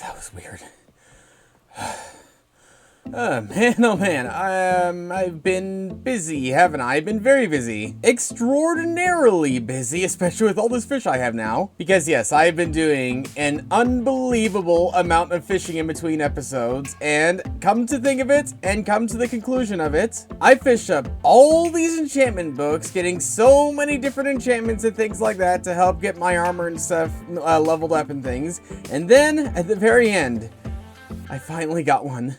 That was weird. Oh man, I've been busy, haven't I? I've been very busy. Extraordinarily busy, especially with all this fish I have now. Because yes, I've been doing an unbelievable amount of fishing in between episodes, and come to think of it, and come to the conclusion of it, I fished up all these enchantment books, getting so many different enchantments and things like that to help get my armor and stuff leveled up and things. And then, at the very end, I finally got one.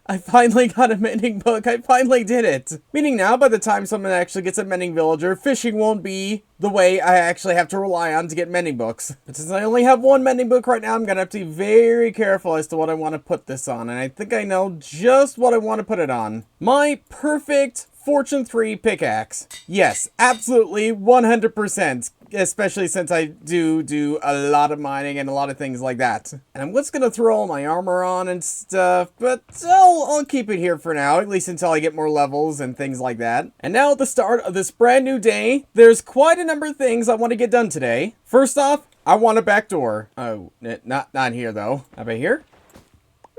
I finally got a mending book. I finally did it. Meaning now, by the time someone actually gets a mending villager, fishing won't be the way I actually have to rely on to get mending books. But since I only have one mending book right now, I'm gonna have to be very careful as to what I want to put this on. And I think I know just what I want to put it on. My perfect Fortune 3 pickaxe. Yes, absolutely, 100%. Especially since I do a lot of mining and a lot of things like that. And I'm just gonna throw all my armor on and stuff, but I'll keep it here for now, at least until I get more levels and things like that. And now at the start of this brand new day, there's quite a number of things I want to get done today. First off, I want a back door. Oh, not here though. How about here?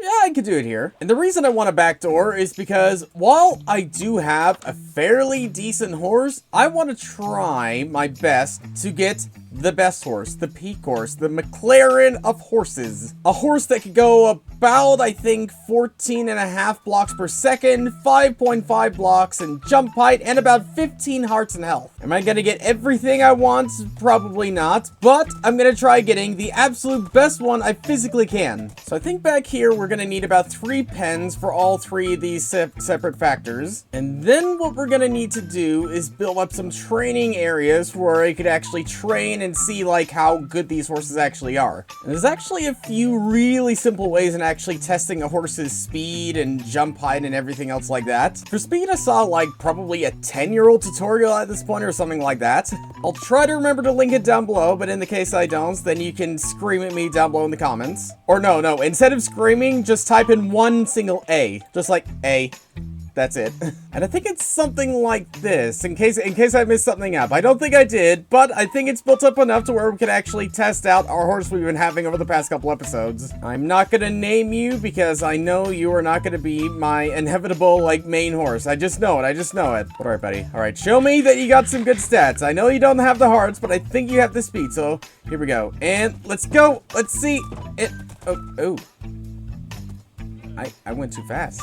Yeah, I could do it here. And the reason I want a back door is because while I do have a fairly decent horse, I want to try my best to get the best horse, the peak horse, the McLaren of horses. A horse that could go about, I think, 14.5 blocks per second, 5.5 blocks in jump height, and about 15 hearts in health. Am I gonna get everything I want? Probably not, but I'm gonna try getting the absolute best one I physically can. So I think back here we're gonna need about 3 pens for all 3 of these separate factors. And then what we're gonna need to do is build up some training areas where I could actually train and see like how good these horses actually are. And there's actually a few really simple ways in actually testing a horse's speed and jump height and everything else like that. For speed, I saw like probably a 10-year-old tutorial at this point or something like that. I'll try to remember to link it down below, but in the case I don't, then you can scream at me down below in the comments. Or no, instead of screaming, just type in one single A. Just like A. That's it. And I think it's something like this, in case I missed something up. I don't think I did, but I think it's built up enough to where we can actually test out our horse we've been having over the past couple episodes. I'm not gonna name you because I know you are not gonna be my inevitable, like, main horse. I just know it. But alright, buddy. Alright, show me that you got some good stats. I know you don't have the hearts, but I think you have the speed, so here we go. And let's go. Let's see it. Oh. I went too fast.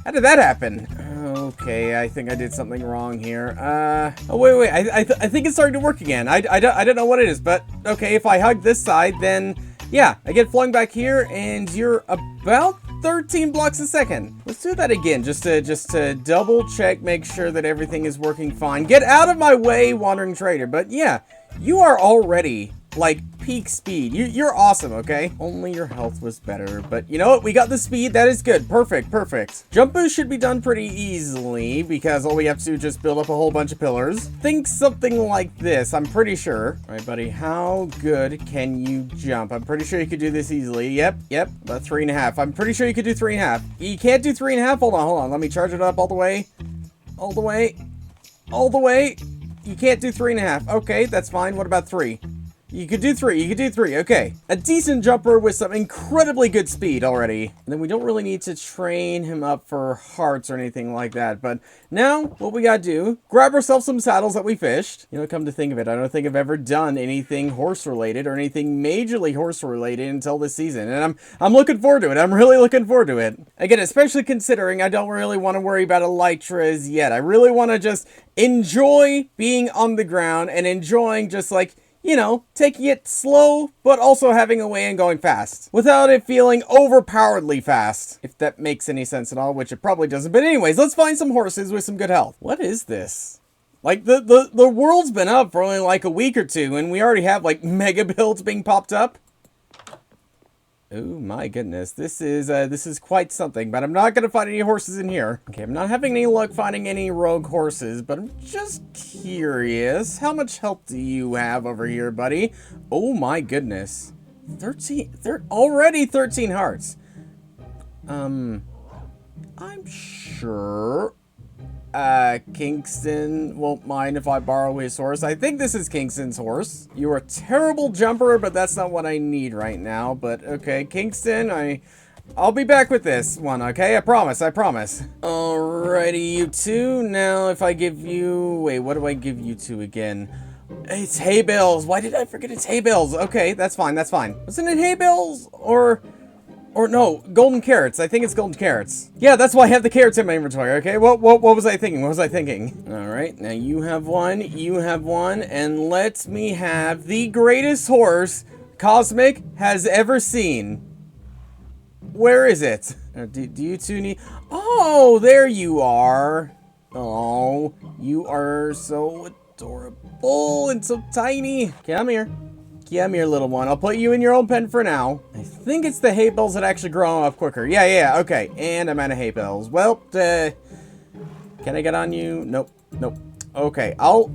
How did that happen? Okay, I think I did something wrong here. Oh, wait, I think it's starting to work again. I don't know what it is, but okay, if I hug this side, then yeah, I get flung back here, and you're about 13 blocks a second. Let's do that again, just to double check, make sure that everything is working fine. Get out of my way, Wandering Trader. But yeah, you are already like peak speed. You're awesome, okay? Only your health was better, but you know what? We got the speed. That is good. Perfect. Jump boost should be done pretty easily because all we have to do is just build up a whole bunch of pillars. Think something like this, I'm pretty sure. All right, buddy, how good can you jump? I'm pretty sure you could do this easily. Yep, about 3.5. I'm pretty sure you could do 3.5. You can't do 3.5? Hold on. Let me charge it up all the way. You can't do 3.5. Okay, that's fine. What about 3? You could do 3, okay. A decent jumper with some incredibly good speed already. And then we don't really need to train him up for hearts or anything like that. But now, what we gotta do, grab ourselves some saddles that we fished. You know, come to think of it, I don't think I've ever done anything horse-related or anything majorly horse-related until this season. And I'm looking forward to it. I'm really looking forward to it. Again, especially considering I don't really want to worry about elytras yet. I really want to just enjoy being on the ground and enjoying just like, you know, taking it slow, but also having a way and going fast. Without it feeling overpoweredly fast. If that makes any sense at all, which it probably doesn't. But anyways, let's find some horses with some good health. What is this? Like, the world's been up for only like a week or two, and we already have like mega builds being popped up. Oh my goodness, this is quite something, but I'm not gonna find any horses in here. Okay, I'm not having any luck finding any rogue horses, but I'm just curious. How much health do you have over here, buddy? Oh my goodness. 13, already 13 hearts. I'm sure Kingston won't mind if I borrow his horse. I think this is Kingston's horse. You're a terrible jumper, but that's not what I need right now. But okay, Kingston, I'll be back with this one, okay? I promise, I promise. Alrighty, you two. Now, if I give you... Wait, what do I give you two again? It's hay bales. Why did I forget it's hay bales? Okay, that's fine, that's fine. Wasn't it hay bales? Or no, golden carrots. I think it's golden carrots. Yeah, that's why I have the carrots in my inventory, okay? What was I thinking? What was I thinking? Alright, now you have one, and let me have the greatest horse Cosmic has ever seen. Where is it? Do you two need... Oh, there you are. Oh, you are so adorable and so tiny. Come here. Come here, little one. I'll put you in your own pen for now. I think it's the hay bales that actually grow up quicker. Yeah, okay. And I'm out of hay bales. Well, can I get on you? Nope. Okay, I'll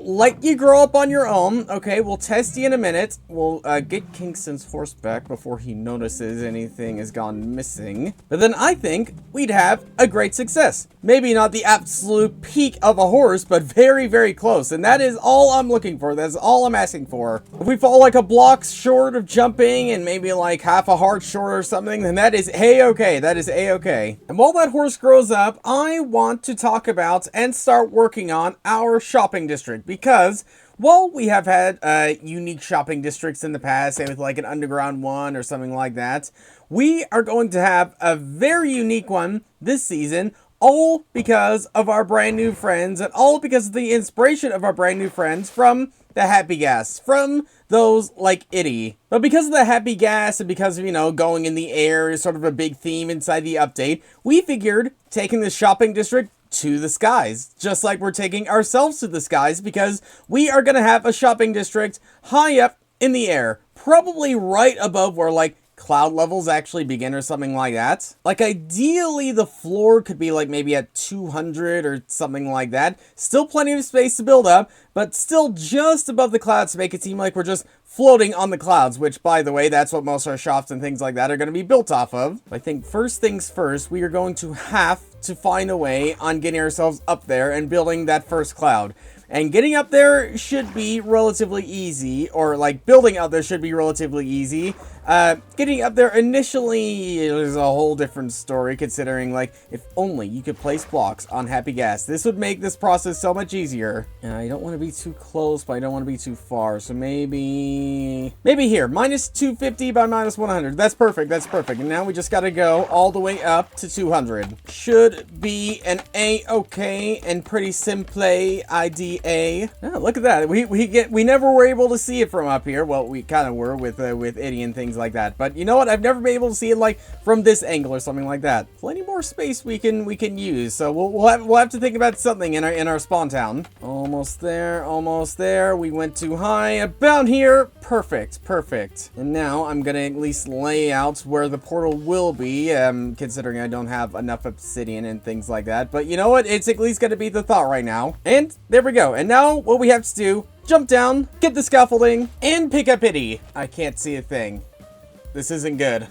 let you grow up on your own. Okay, we'll test you in a minute. We'll get Kingston's horse back before he notices anything has gone missing. But then I think we'd have a great success. Maybe not the absolute peak of a horse, but very, very close. And that is all I'm looking for. That's all I'm asking for. If we fall like a block short of jumping and maybe like half a heart short or something, then that is A-okay. That is A-okay. And while that horse grows up, I want to talk about and start working on our shopping district, because while we have had unique shopping districts in the past, say with like an underground one or something like that, we are going to have a very unique one this season, all because of our brand new friends and all because of the inspiration of our brand new friends from the Happy Gas, from those like Itty. But because of the Happy Gas and because of, you know, going in the air is sort of a big theme inside the update, we figured taking the shopping district to the skies, just like we're taking ourselves to the skies, because we are going to have a shopping district high up in the air, probably right above where like cloud levels actually begin or something like that. Like ideally the floor could be like maybe at 200 or something like that. Still plenty of space to build up, but still just above the clouds to make it seem like we're just floating on the clouds, which by the way, that's what most of our shops and things like that are going to be built off of. I think first things first, we are going to have to find a way on getting ourselves up there and building that first cloud. And getting up there should be relatively easy, or like building up there should be relatively easy. Getting up there initially is a whole different story, considering like if only you could place blocks on Happy Gas. This would make this process so much easier. And I don't want to be too close, but I don't want to be too far. So maybe here, minus 250 by minus 100. That's perfect. That's perfect. And now we just got to go all the way up to 200. Should be an A-okay and pretty simple idea. Oh, look at that. We never were able to see it from up here. Well, we kind of were with Itty and things like that. But you know what? I've never been able to see it like from this angle or something like that. Plenty more space we can use. So we'll have to think about something in our spawn town. Almost there. Almost there. We went too high. About here. Perfect. Perfect. And now I'm gonna at least lay out where the portal will be. Considering I don't have enough obsidian and things like that. But you know what? It's at least gonna be the thought right now. And there we go. And now what we have to do, jump down, get the scaffolding, and pick up Itty. I can't see a thing. This isn't good.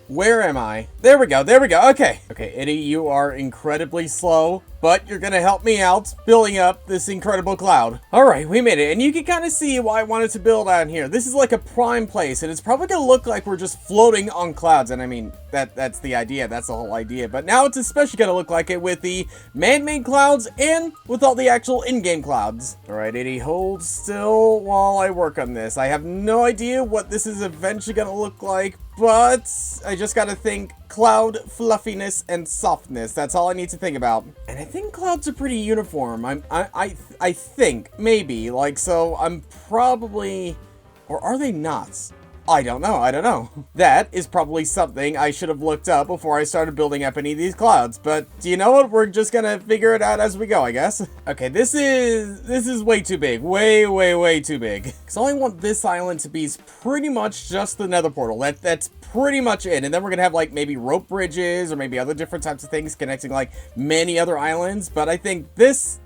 Where am I? There we go. There we go. Okay. Okay, Itty, you are incredibly slow, but you're gonna help me out building up this incredible cloud. All right, we made it. And you can kind of see why I wanted to build out here. This is like a prime place, and it's probably gonna look like we're just floating on clouds. And I mean, that's the idea. That's the whole idea. But now it's especially gonna look like it with the man-made clouds and with all the actual in-game clouds. All right, Itty, hold still while I work on this. I have no idea what this is eventually gonna look like, but I just gotta think cloud fluffiness and softness. That's all I need to think about. And I think clouds are pretty uniform. I think maybe like, so I'm probably, or are they not? I don't know. I don't know. That is probably something I should have looked up before I started building up any of these clouds. But do you know what? We're just gonna figure it out as we go, I guess. Okay, this is way too big. Way too big. Because all I want this island to be is pretty much just the nether portal. That's pretty much it. And then we're gonna have like maybe rope bridges or maybe other different types of things connecting like many other islands. But I think this,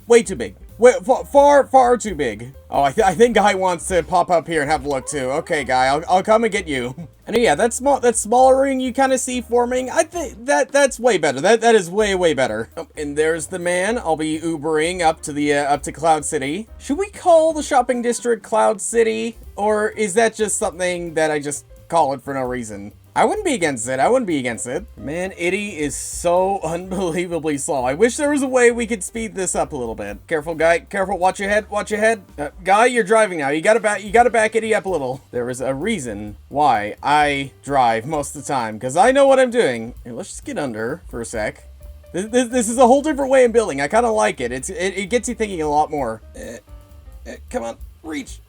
way too big. Wait, far too big. Oh, I think Guy wants to pop up here and have a look too. Okay, Guy, I'll come and get you. And yeah, that smaller ring you kind of see forming, I think that's way better. That is way better. Oh, and there's the man. I'll be Ubering up to Cloud City. Should we call the shopping district Cloud City, or is that just something that I just call it for no reason? I wouldn't be against it. I wouldn't be against it. Man, Itty is so unbelievably slow. I wish there was a way we could speed this up a little bit. Careful, Guy. Careful. Watch your head. Watch your head. Guy, you're driving now. You gotta back Itty up a little. There is a reason why I drive most of the time, because I know what I'm doing. Here, let's just get under for a sec. This is a whole different way of building. I kind of like it. It gets you thinking a lot more. Come on. Reach.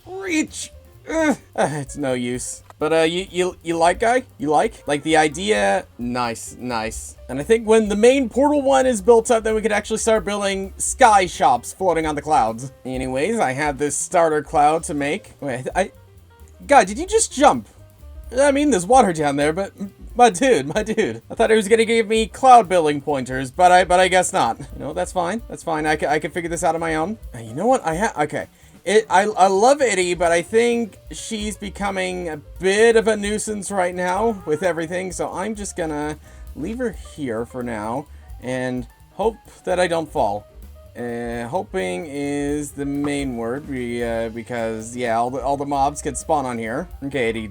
Reach. It's no use. But, you like, Guy? You like? Like, the idea? Nice. And I think when the main portal one is built up, then we could actually start building sky shops floating on the clouds. Anyways, I have this starter cloud to make. Wait, Guy, did you just jump? I mean, there's water down there, but... My dude. I thought he was gonna give me cloud building pointers, but I guess not. You know, that's fine. I can figure this out on my own. You know what? Okay. I love Itty, but I think she's becoming a bit of a nuisance right now with everything, so I'm just gonna leave her here for now and hope that I don't fall. Hoping is the main word, because yeah, all the mobs can spawn on here. Okay, Itty,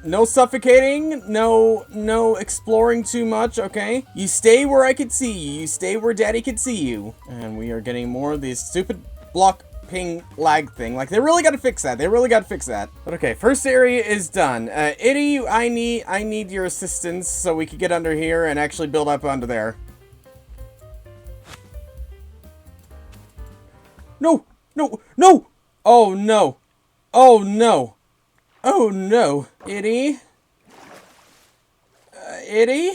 no suffocating, no exploring too much, okay? You stay where I can see you. You stay where Daddy can see you. And we are getting more of these stupid block ping lag thing. Like, they really got to fix that. But okay, first area is done. Itty, I need your assistance so we can get under here and actually build up under there. No! Oh no! Itty? Itty?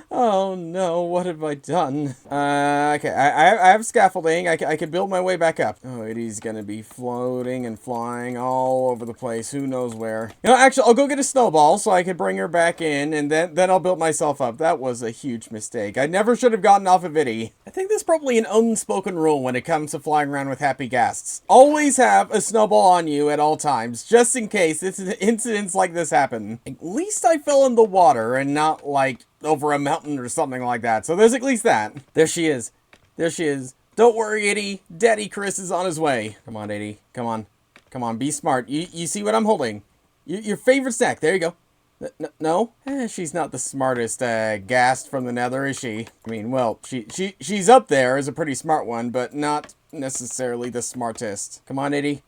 Oh no, what have I done? Okay, I have scaffolding. I can build my way back up. Oh, Itty's gonna be floating and flying all over the place. Who knows where? You know, actually, I'll go get a snowball so I can bring her back in, and then I'll build myself up. That was a huge mistake. I never should have gotten off of Itty. I think there's probably an unspoken rule when it comes to flying around with happy ghasts. Always have a snowball on you at all times, just in case incidents like this happen. At least I fell in the water and not, like, over a mountain or something like that. So there's at least that. There she is. Don't worry, Itty. Daddy Chris is on his way. Come on, Itty. Come on, be smart. You see what I'm holding? Your favorite snack. There you go. No? She's not the smartest ghast from the nether, is she? I mean, well, she's up there as a pretty smart one, but not necessarily the smartest. Come on, Itty.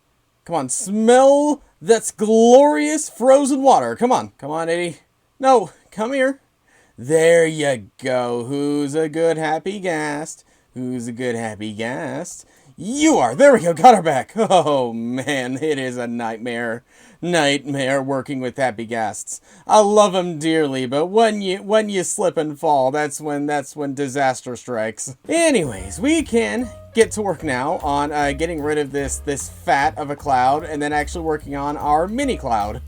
Come on, smell that's glorious frozen water. Come on, Itty. No, come here. There you go. Who's a good happy ghast? You are. There we go. Got her back. Oh, man. It is a nightmare. Working with happy ghasts. I love them dearly, but when you slip and fall, that's when disaster strikes. Anyways, we can get to work now on getting rid of this fat of a cloud and then actually working on our mini cloud.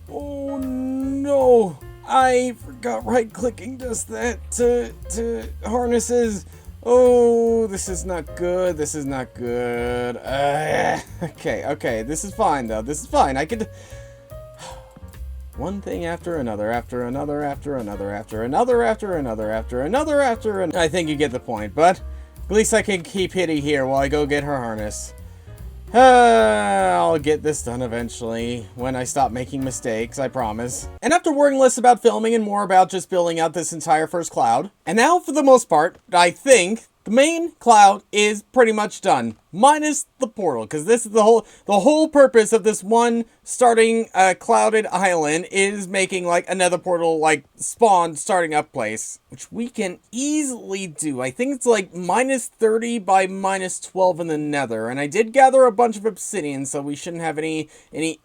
Oh, no. I forgot right-clicking does that to harnesses. Oh, this is not good. Okay. This is fine, though. This is fine. I could... One thing after another. I think you get the point, but at least I can keep Itty here while I go get her harness. I'll get this done eventually, when I stop making mistakes, I promise. And after worrying less about filming and more about just building out this entire first cloud, and now for the most part, I think the main cloud is pretty much done, minus the portal, because this is the whole purpose of this one starting clouded island is making like another portal like spawn starting up place, which we can easily do. I think it's like minus 30 by minus 12 in the nether, and I did gather a bunch of obsidian, so we shouldn't have any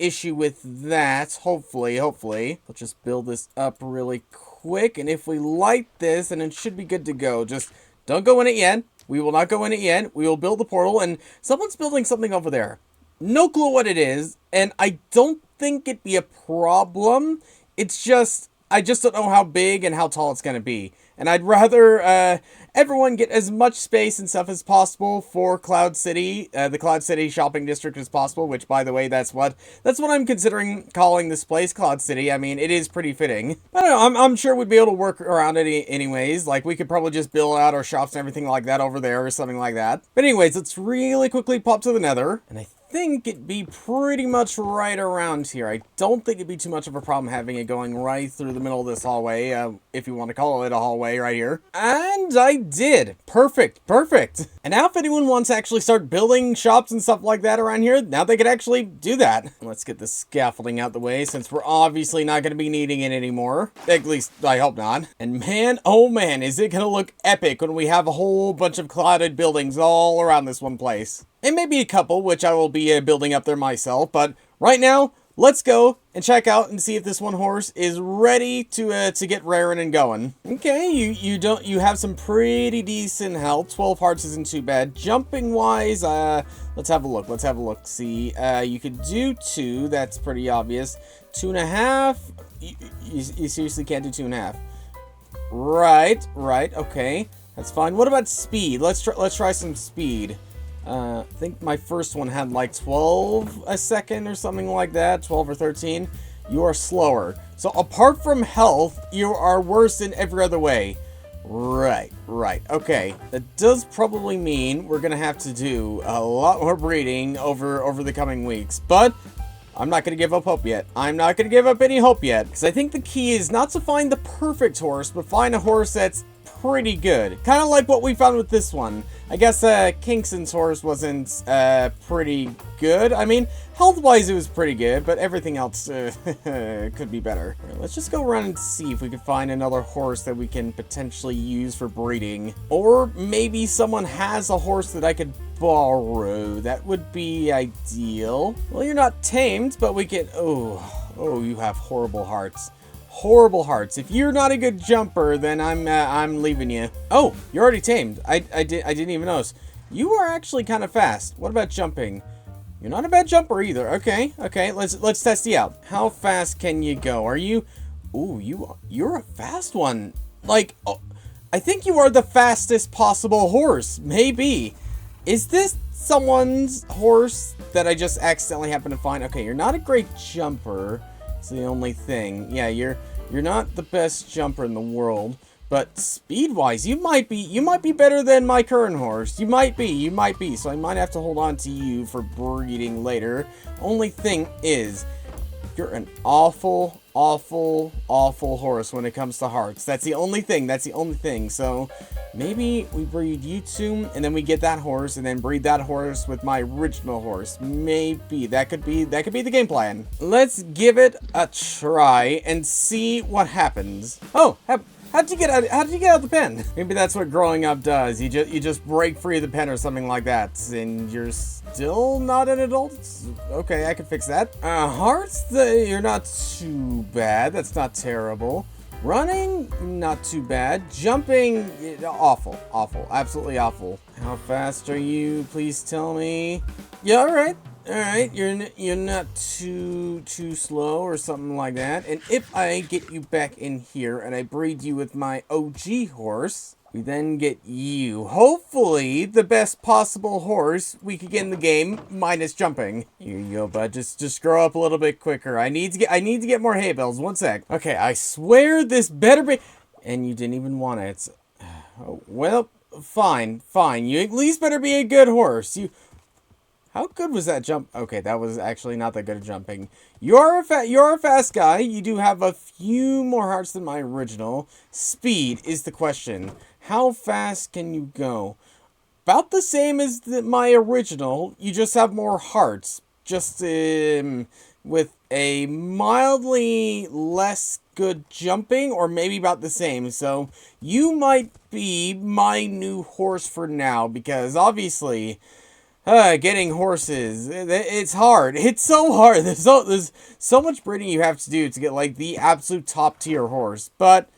issue with that. Hopefully. Let's just build this up really quick, and if we light this, then it should be good to go. Just don't go in it yet. We will not go in it yet. We will build the portal, and someone's building something over there. No clue what it is, and I don't think it'd be a problem. It's just, I just don't know how big and how tall it's going to be. And I'd rather everyone get as much space and stuff as possible for Cloud City, the Cloud City shopping district as possible, which, by the way, that's what I'm considering calling this place, Cloud City. I mean, it is pretty fitting. I don't know, I'm sure we'd be able to work around it anyways. Like, we could probably just build out our shops and everything like that over there or something like that. But anyways, let's really quickly pop to the Nether. And I think it'd be pretty much right around here. I don't think it'd be too much of a problem having it going right through the middle of this hallway, if you want to call it a hallway right here. And I did. Perfect. And now if anyone wants to actually start building shops and stuff like that around here, now they could actually do that. Let's get the scaffolding out the way, since we're obviously not going to be needing it anymore. At least, I hope not. And man, oh man, is it going to look epic when we have a whole bunch of clouded buildings all around this one place. And maybe a couple, which I will be building up there myself. But right now, let's go and check out and see if this one horse is ready to get raring and going. Okay, you have some pretty decent health. 12 hearts isn't too bad. Jumping wise, let's have a look. See, you could do 2. That's pretty obvious. 2.5. You seriously can't do 2.5. Right. Okay, that's fine. What about speed? Let's try some speed. I think my first one had like 12 a second or something like that, 12 or 13. You are slower. So apart from health, you are worse in every other way. Right. Okay, that does probably mean we're gonna have to do a lot more breeding over the coming weeks, but I'm not going to give up hope yet. I'm not going to give up any hope yet, because I think the key is not to find the perfect horse, but find a horse that's pretty good. Kind of like what we found with this one. I guess Kingston's horse wasn't pretty good. I mean, health-wise it was pretty good, but everything else could be better. Right, let's just go around and see if we can find another horse that we can potentially use for breeding. Or maybe someone has a horse that I could borrow. That would be ideal. Well, you're not tamed, but we can... Oh, you have horrible hearts. Horrible hearts. If you're not a good jumper, then I'm leaving you. Oh, you're already tamed. I didn't even notice. You are actually kind of fast. What about jumping? You're not a bad jumper either. Okay. Let's test you out. How fast can you go? Are you? Ooh, you're a fast one. Like, oh, I think you are the fastest possible horse. Maybe. Is this someone's horse that I just accidentally happened to find? Okay, you're not a great jumper. It's the only thing. Yeah, you're not the best jumper in the world, but speed-wise, you might be better than my current horse. You might be. So I might have to hold on to you for breeding later. Only thing is, you're an awful horse when it comes to hearts. That's the only thing. So maybe we breed you two, and then we get that horse, and then breed that horse with my original horse. Maybe that could be the game plan. Let's give it a try and see what happens. Oh, how'd you get out of the pen? Maybe that's what growing up does. You just break free of the pen or something like that, and you're still not an adult. Okay, I can fix that. Hearts, you're not too bad. That's not terrible. Running, not too bad. Jumping, awful, absolutely awful. How fast are you? Please tell me. Yeah, all right. You're not too slow or something like that. And if I get you back in here and I breed you with my OG horse, we then get you, hopefully, the best possible horse we could get in the game, minus jumping. Here you go, bud. Just grow up a little bit quicker. I need to get more hay bales. One sec. Okay, I swear this better be. And you didn't even want it. Oh, well, fine. You at least better be a good horse. How good was that jump? Okay, that was actually not that good at jumping. You're a fast guy. You do have a few more hearts than my original. Speed is the question. How fast can you go? About the same as my original. You just have more hearts. Just with a mildly less good jumping, or maybe about the same. So you might be my new horse for now, because obviously... getting horses, it's hard. It's so hard. There's so much breeding you have to do to get, like, the absolute top tier horse. But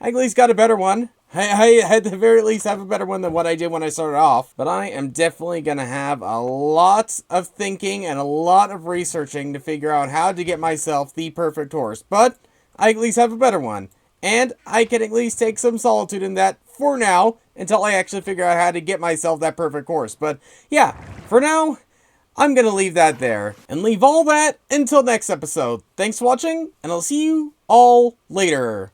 I at least got a better one. I at the very least have a better one than what I did when I started off. But I am definitely going to have a lot of thinking and a lot of researching to figure out how to get myself the perfect horse. But I at least have a better one. And I can at least take some solitude in that for now, until I actually figure out how to get myself that perfect course. But yeah, for now, I'm gonna leave that there, and leave all that until next episode. Thanks for watching, and I'll see you all later.